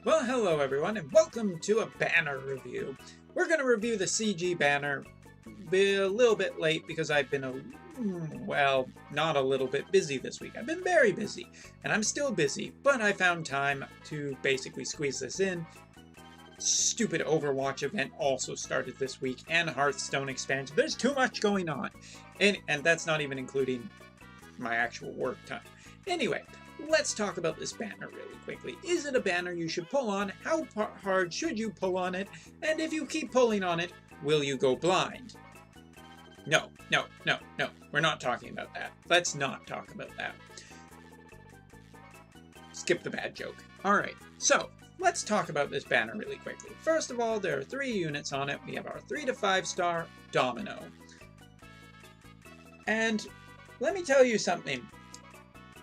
Well, hello everyone, and welcome to a banner review. We're going to review the CG banner a little bit late because I've been well, not a little bit busy this week. I've been very busy, and I'm still busy, but I found time to basically squeeze this in. Stupid Overwatch event also started this week, and Hearthstone expansion. There's too much going on, and that's not even including my actual work time. Anyway, let's talk about this banner really quickly. Is it a banner you should pull on? How hard should you pull on it? And if you keep pulling on it, will you go blind? No. We're not talking about that. Let's not talk about that. Skip the bad joke. Alright, so let's talk about this banner really quickly. First of all, there are 3 units on it. We have our 3 to 5 star Domino. And let me tell you something.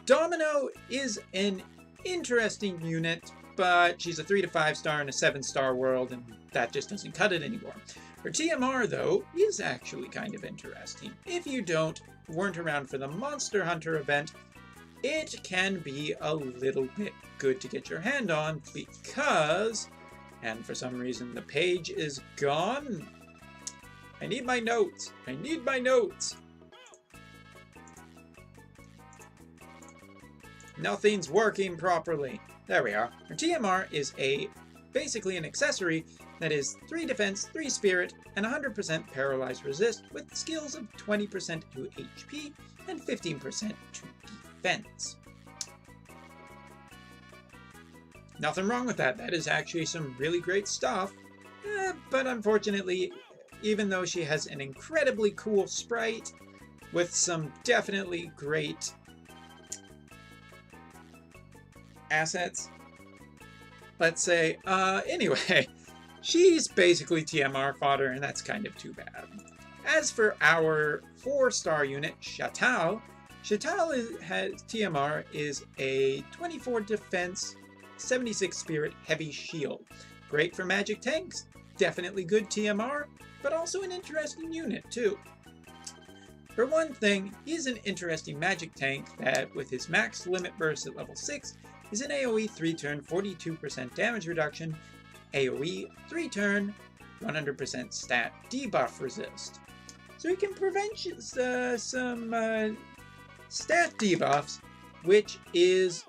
Domino is an interesting unit, but she's a 3 to 5 star in a 7-star world, and that just doesn't cut it anymore. Her TMR, though, is actually kind of interesting. If you weren't around for the Monster Hunter event, it can be a little bit good to get your hand on because, and for some reason the page is gone. I need my notes. Nothing's working properly. There we are. Her TMR is basically an accessory that is 3 defense, 3 spirit, and 100% paralyzed resist with skills of 20% to HP and 15% to defense. Nothing wrong with that. That is actually some really great stuff. But unfortunately, even though she has an incredibly cool sprite with some definitely great assets, let's say, anyway, she's basically TMR fodder, and that's kind of too bad. As for our 4-star unit, Hyou has TMR is a 24 defense, 76 spirit heavy shield. Great for magic tanks, definitely good TMR, but also an interesting unit too. For one thing, he's an interesting magic tank that, with his max limit burst at level 6, is an AoE 3-turn 42% damage reduction, AoE 3-turn 100% stat debuff resist. So he can prevent some stat debuffs, which is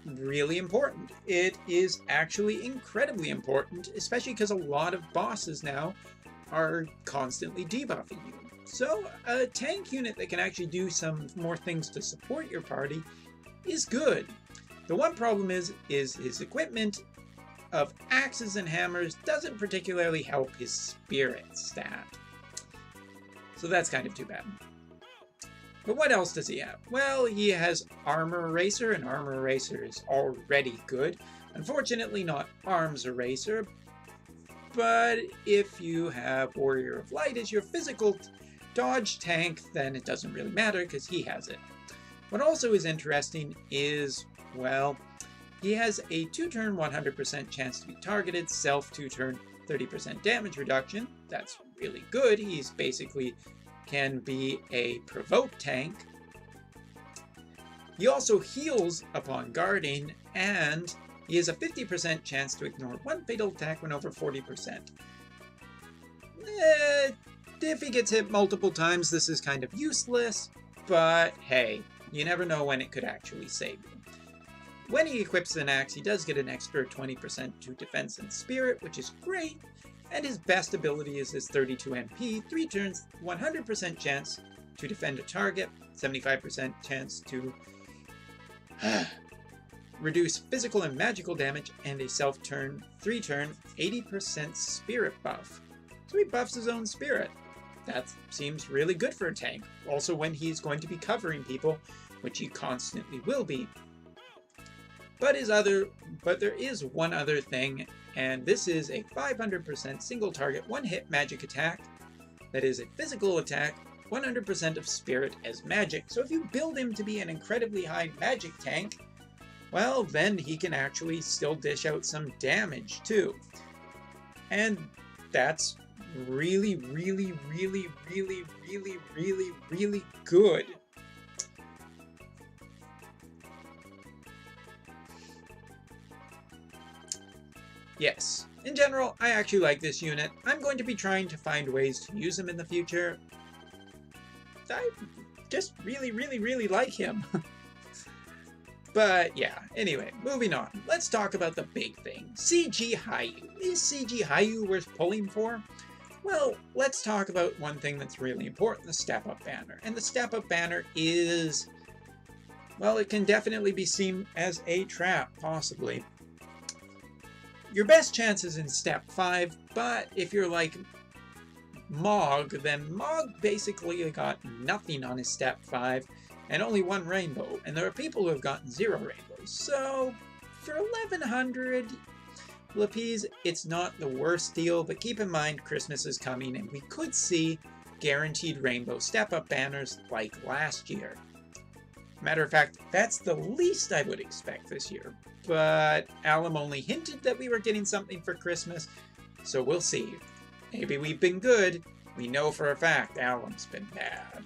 really important. It is actually incredibly important, especially because a lot of bosses now are constantly debuffing you. So a tank unit that can actually do some more things to support your party is good. The one problem is his equipment of axes and hammers doesn't particularly help his spirit stat. So that's kind of too bad. But what else does he have? Well, he has Armor Eraser, and Armor Eraser is already good. Unfortunately not Arms Eraser, but if you have Warrior of Light as your physical dodge tank, then it doesn't really matter because he has it. What also is interesting is, well, he has a 2-turn 100% chance to be targeted, self 2-turn 30% damage reduction. That's really good. He's basically can be a provoke tank. He also heals upon guarding, and he has a 50% chance to ignore 1 fatal attack when over 40%. If he gets hit multiple times, this is kind of useless, but hey, you never know when it could actually save you. When he equips an axe, he does get an extra 20% to defense and spirit, which is great, and his best ability is his 32 MP, 3 turns, 100% chance to defend a target, 75% chance to reduce physical and magical damage, and a self-turn, 3-turn, 80% spirit buff. So he buffs his own spirit. That seems really good for a tank. Also when he's going to be covering people, which he constantly will be. But there is one other thing, and this is a 500% single target 1-hit magic attack. That is a physical attack, 100% of spirit as magic. So if you build him to be an incredibly high magic tank, well, then he can actually still dish out some damage too. And that's really good. Yes, in general, I actually like this unit. I'm going to be trying to find ways to use him in the future. I just really like him. But yeah, anyway, moving on. Let's talk about the big thing. CG Hyou. Is CG Hyou worth pulling for? Well, let's talk about one thing that's really important, the step-up banner. And the step-up banner is, well, it can definitely be seen as a trap, possibly. Your best chance is in step 5, but if you're like Mog, then Mog basically got nothing on his step 5 and only 1 rainbow, and there are people who have gotten 0 rainbows. So for 1100 Lapiz, it's not the worst deal, but keep in mind Christmas is coming and we could see guaranteed rainbow step-up banners like last year. Matter of fact, that's the least I would expect this year. But Alum only hinted that we were getting something for Christmas, so we'll see. Maybe we've been good. We know for a fact Alum's been bad.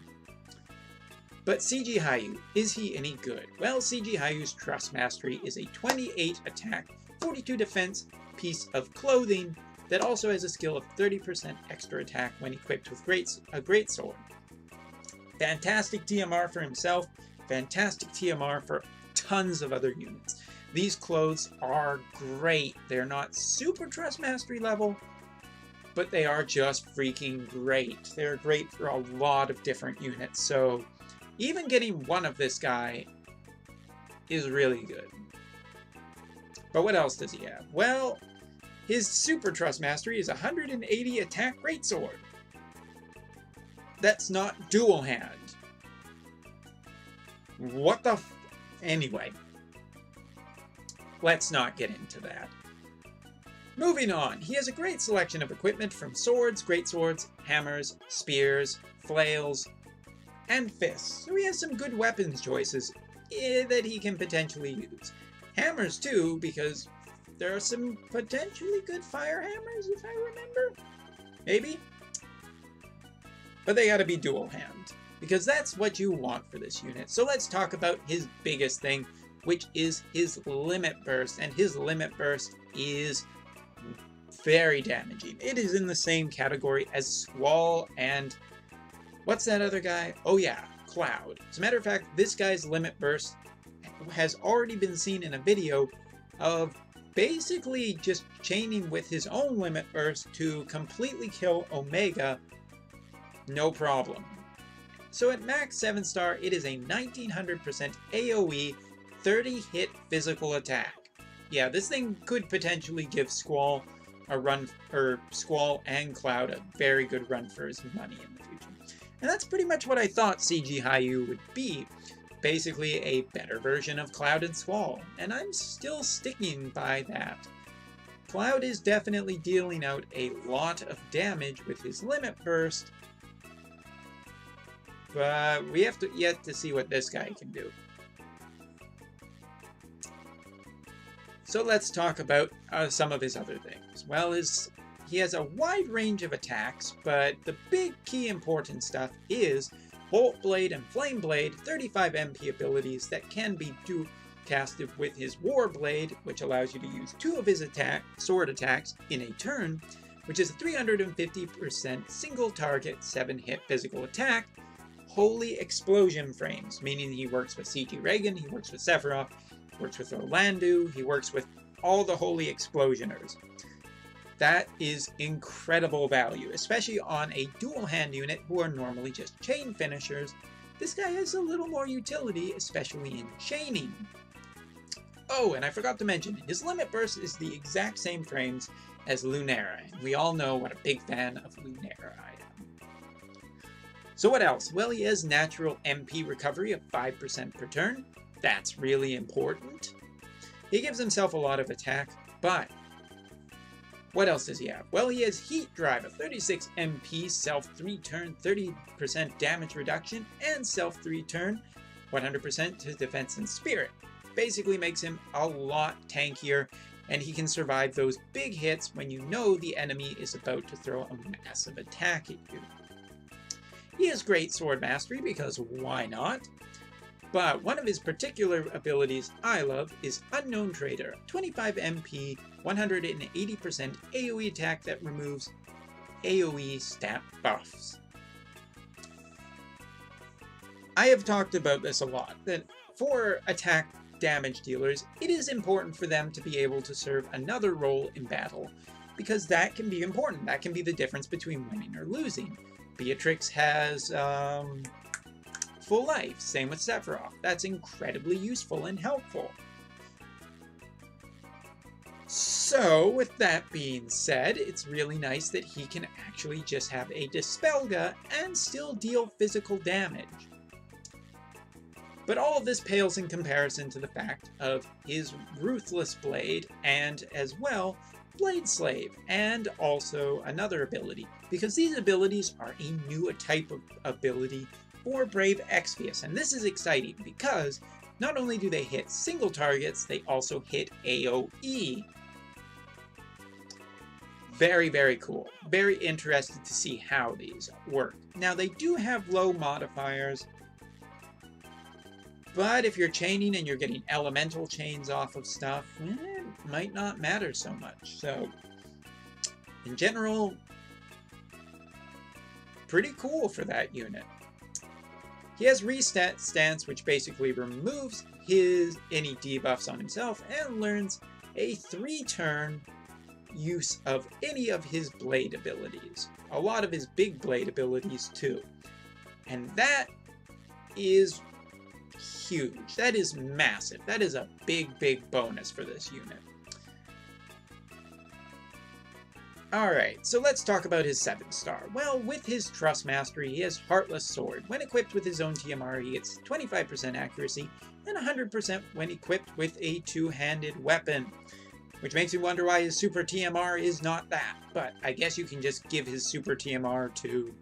But CG Hyou, is he any good? Well, CG Hyou's Trust Mastery is a 28 attack, 42 defense piece of clothing that also has a skill of 30% extra attack when equipped with a great sword. Fantastic TMR for himself, fantastic TMR for tons of other units. These clothes are great. They're not super Trust Mastery level, but they are just freaking great. They're great for a lot of different units, so even getting one of this guy is really good. But what else does he have? Well, his Super Trust Mastery is 180 attack greatsword. That's not dual hand. What the Anyway, let's not get into that. Moving on, he has a great selection of equipment from swords, greatswords, hammers, spears, flails, and fists. So he has some good weapons choices that he can potentially use. Hammers too, because there are some potentially good fire hammers, if I remember. Maybe? But they gotta be dual hand, because that's what you want for this unit. So let's talk about his biggest thing, which is his limit burst. And his limit burst is very damaging. It is in the same category as Squall and what's that other guy? Oh yeah, Cloud. As a matter of fact, this guy's limit burst has already been seen in a video of basically just chaining with his own limit burst to completely kill Omega, no problem. So at max 7-star, it is a 1900% AoE, 30 hit physical attack. Yeah, this thing could potentially give Squall a run, or Squall and Cloud a very good run for his money in the future. And that's pretty much what I thought CG Hyou would be. Basically a better version of Cloud and Squall, and I'm still sticking by that. Cloud is definitely dealing out a lot of damage with his limit burst, but we have yet to see what this guy can do. So let's talk about some of his other things. Well, he has a wide range of attacks, but the big key important stuff is Bolt Blade and Flame Blade, 35 MP abilities that can be casted with his War Blade, which allows you to use 2 of his sword attacks in a turn, which is a 350% single target 7-hit physical attack. Holy Explosion frames, meaning he works with CG Reagan, he works with Sephiroth, he works with Orlando, he works with all the Holy Explosioners. That is incredible value, especially on a dual hand unit who are normally just chain finishers. This guy has a little more utility, especially in chaining. Oh, and I forgot to mention, his limit burst is the exact same frames as Lunera, and we all know what a big fan of Lunera I am. So what else? Well, he has natural MP recovery of 5% per turn. That's really important. He gives himself a lot of attack, but what else does he have? Well, he has Heat Drive, a 36 MP, self 3 turn, 30% damage reduction, and self 3 turn, 100% to defense and spirit. Basically makes him a lot tankier, and he can survive those big hits when you know the enemy is about to throw a massive attack at you. He has great sword mastery, because why not? But one of his particular abilities I love is Unknown Trader, 25 MP, 180% AoE attack that removes AoE stat buffs. I have talked about this a lot, that for attack damage dealers, it is important for them to be able to serve another role in battle, because that can be important. That can be the difference between winning or losing. Beatrix has full life, same with Sephiroth. That's incredibly useful and helpful. So, with that being said, it's really nice that he can actually just have a Dispelga and still deal physical damage. But all of this pales in comparison to the fact of his Ruthless Blade and, as well, Blade Slave, and also another ability, because these abilities are a new type of ability for Brave Exvius, and this is exciting because not only do they hit single targets, they also hit AoE. Very, very cool. Very interested to see how these work. Now, they do have low modifiers, but if you're chaining and you're getting elemental chains off of stuff, it might not matter so much. So, in general, pretty cool for that unit. He has Reset Stance, which basically removes any debuffs on himself and learns a 3-turn use of any of his blade abilities. A lot of his big blade abilities too. And that is huge. That is massive. That is a big, big bonus for this unit. Alright, so let's talk about his 7-star. Well, with his Trust Mastery, he has Heartless Sword. When equipped with his own TMR, he gets 25% accuracy and 100% when equipped with a 2-handed weapon. Which makes me wonder why his Super TMR is not that. But I guess you can just give his Super TMR to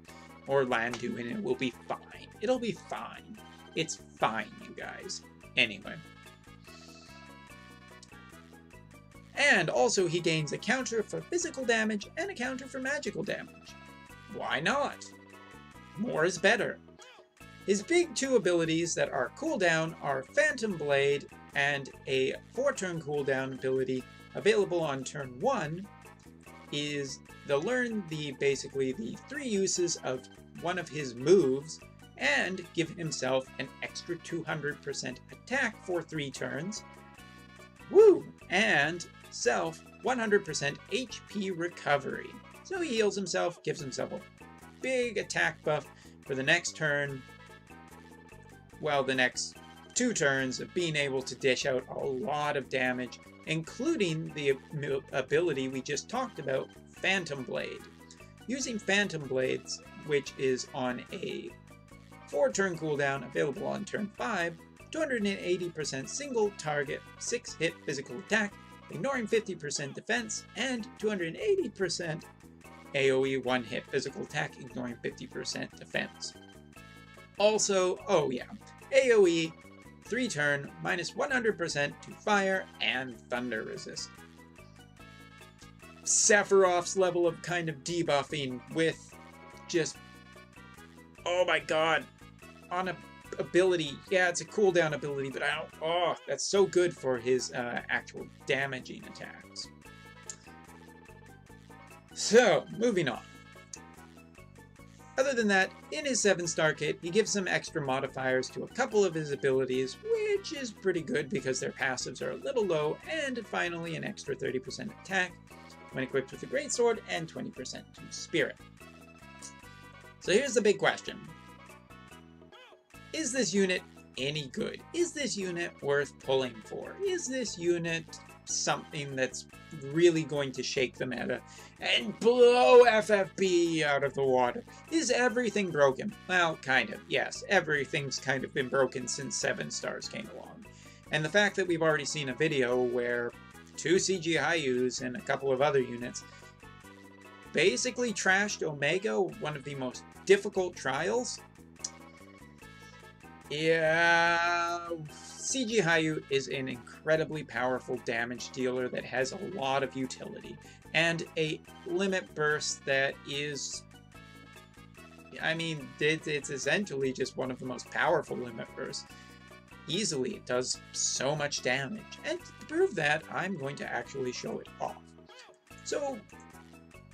Orlando and it will be fine. It'll be fine. It's fine, you guys. Anyway. And also he gains a counter for physical damage and a counter for magical damage. Why not? More is better. His big 2 abilities that are cooldown are Phantom Blade and a 4-turn cooldown ability available on turn 1 is basically the 3 uses of one of his moves and give himself an extra 200% attack for 3 turns. Woo! And self 100% HP recovery. So he heals himself, gives himself a big attack buff for the next turn. Well, the next 2 turns of being able to dish out a lot of damage, including the ability we just talked about, Phantom Blade. Using Phantom Blades, which is on a 4-turn cooldown, available on turn 5, 280% single target, 6-hit physical attack, ignoring 50% defense, and 280% AoE 1-hit physical attack, ignoring 50% defense. Also, oh yeah, AoE 3-turn, minus 100% to fire and thunder resist. Sephiroth's level of kind of debuffing with just, oh my god, on a ability, yeah, it's a cooldown ability, but that's so good for his actual damaging attacks. So, moving on. Other than that, in his 7-star kit, he gives some extra modifiers to a couple of his abilities, which is pretty good because their passives are a little low, and finally an extra 30% attack when equipped with a greatsword and 20% to spirit. So here's the big question. Is this unit any good? Is this unit worth pulling for? Is this unit something that's really going to shake the meta and blow FFB out of the water? Is everything broken? Well, kind of, yes. Everything's kind of been broken since 7 stars came along. And the fact that we've already seen a video where 2 CG Hyous and a couple of other units basically trashed Omega, one of the most difficult trials. Yeah, CG Hyou is an incredibly powerful damage dealer that has a lot of utility, and a limit burst that is, I mean, it's essentially just one of the most powerful limit bursts. easily. It does so much damage. And to prove that, I'm going to actually show it off. So,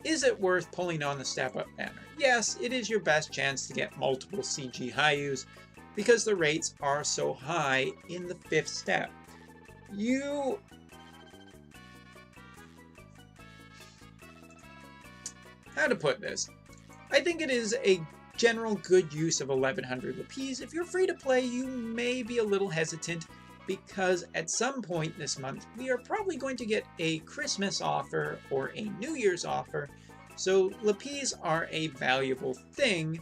is it worth pulling on the Step Up banner? Yes, it is your best chance to get multiple CG Hyus because the rates are so high in the 5th step. How to put this? I think it is a general good use of 1100 Lapiz. If you're free to play, you may be a little hesitant because at some point this month we are probably going to get a Christmas offer or a New Year's offer, so Lapiz are a valuable thing,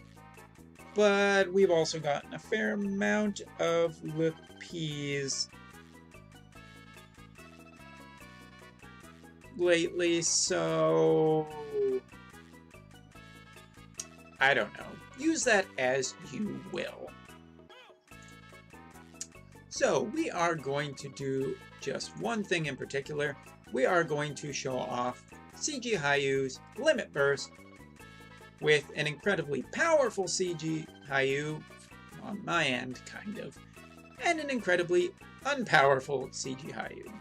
but we've also gotten a fair amount of Lapiz lately, so I don't know. Use that as you will. So we are going to do just one thing in particular. We are going to show off CG Hyu's Limit Burst with an incredibly powerful CG Hyou, on my end, kind of, and an incredibly unpowerful CG Hyou.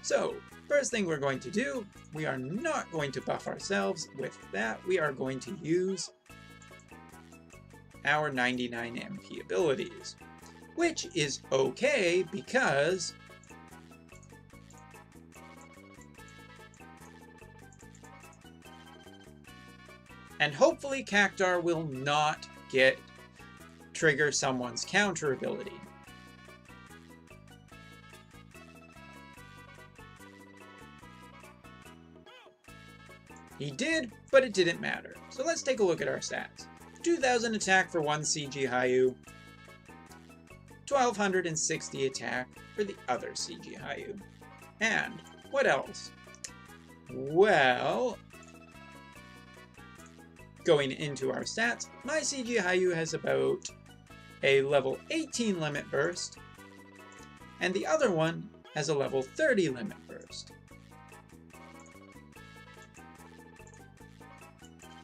So, first thing we're going to do, we are not going to buff ourselves with that. We are going to use our 99 MP abilities, which is okay because and hopefully Cactar will not trigger someone's counter ability. He did, but it didn't matter. So let's take a look at our stats. 2000 attack for one CG Hyou, 1260 attack for the other CG Hyou. And what else? Well, going into our stats, my CG Hyou has about a level 18 Limit Burst, and the other one has a level 30 Limit Burst.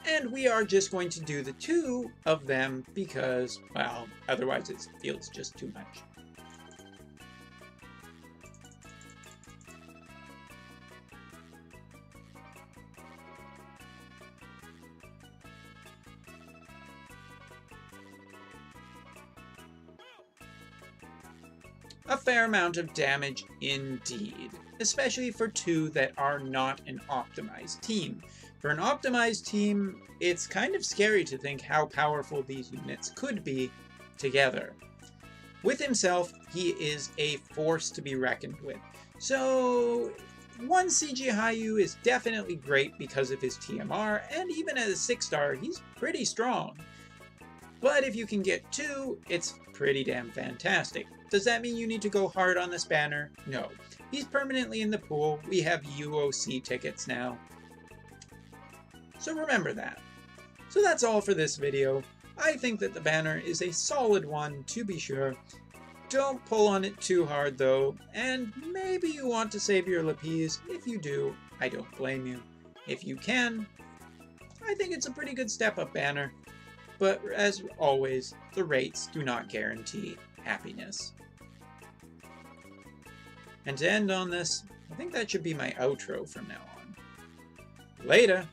And we are just going to do the two of them because, well, otherwise it feels just too much. A fair amount of damage indeed, especially for two that are not an optimized team. For an optimized team, it's kind of scary to think how powerful these units could be together. With himself, he is a force to be reckoned with. So, one CG Hyou is definitely great because of his TMR, and even at a 6-star, he's pretty strong. But if you can get two, it's pretty damn fantastic. Does that mean you need to go hard on this banner? No. He's permanently in the pool. We have UOC tickets now. So remember that. So that's all for this video. I think that the banner is a solid one, to be sure. Don't pull on it too hard though, and maybe you want to save your Lapiz. If you do, I don't blame you. If you can, I think it's a pretty good step-up banner. But as always, the rates do not guarantee happiness. And to end on this, I think that should be my outro from now on. Later!